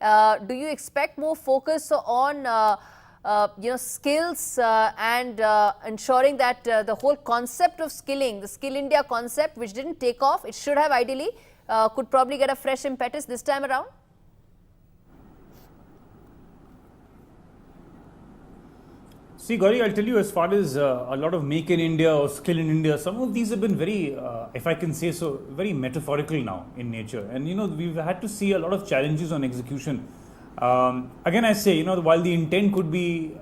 Do you expect more focus on skills and ensuring that the whole concept of skilling, the Skill India concept, which didn't take off, it should have ideally, could probably get a fresh impetus this time around? See, Gauri, I'll tell you, as far as a lot of Make in India or Skill in India, some of these have been very, if I can say so, very metaphorical now in nature. And, we've had to see a lot of challenges on execution. Again, I say, while the intent could be,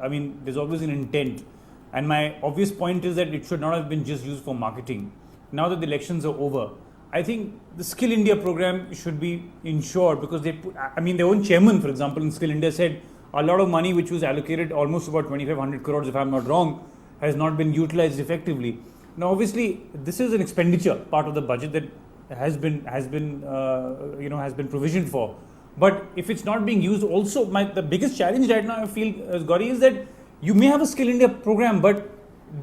there's always an intent. And my obvious point is that it should not have been just used for marketing. Now that the elections are over, I think the Skill India program should be ensured, because they put, their own chairman, for example, in Skill India said, a lot of money which was allocated, almost about 2,500 crores if I'm not wrong, has not been utilized effectively. Now obviously this is an expenditure part of the budget that has been provisioned for. But if it's not being used, also the biggest challenge right now I feel, Gauri, is that you may have a Skill India program, but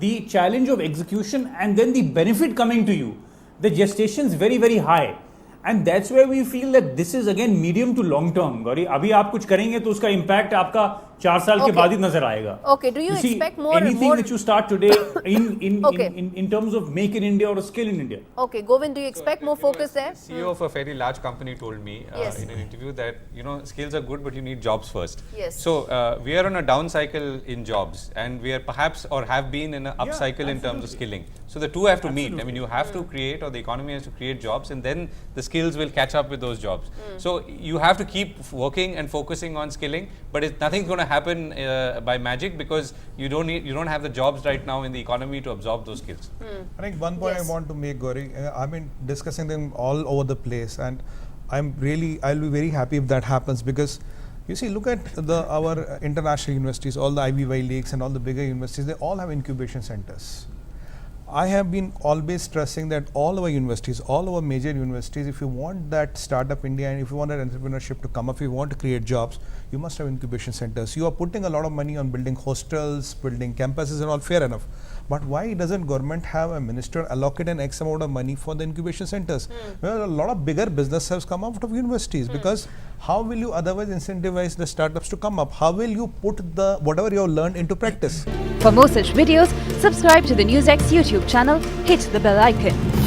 the challenge of execution and then the benefit coming to you, the gestation is very, very high. And that's where we feel that this is again medium to long term. Gauri, अभी आप कुछ करेंगे तो उसका impact आपका 4 साल के बाद ही नजर आएगा. Okay, do you expect more? Anything that you start today in terms of Make in India or a Skill in India. Okay, Govind, do you expect more focus there? CEO of a very large company told me in an interview that skills are good, but you need jobs first. Yes. So we are on a down cycle in jobs, and we are perhaps or have been in an up cycle in terms of skilling. So the two have to meet. You have to create, or the economy has to create jobs, and then the skills will catch up with those jobs. So you have to keep working and focusing on skilling, but nothing's going to happen by magic, because you don't have the jobs right now in the economy to absorb those skills. I think one point I want to make, Gauri, I've been discussing them all over the place, and I'll be very happy if that happens, because you see, look at our international universities, all the Ivy Leagues and all the bigger universities, they all have incubation centers. I have been always stressing that all our universities, all our major universities, if you want that startup India and if you want that entrepreneurship to come up, if you want to create jobs, you must have incubation centers. You are putting a lot of money on building hostels, building campuses and all, fair enough. But why doesn't government have a minister allocate an X amount of money for the incubation centers? Well, a lot of bigger business has come out of universities, because how will you otherwise incentivize the startups to come up? How will you put whatever you have learned into practice? For more such videos, subscribe to the NewsX YouTube channel, hit the bell icon.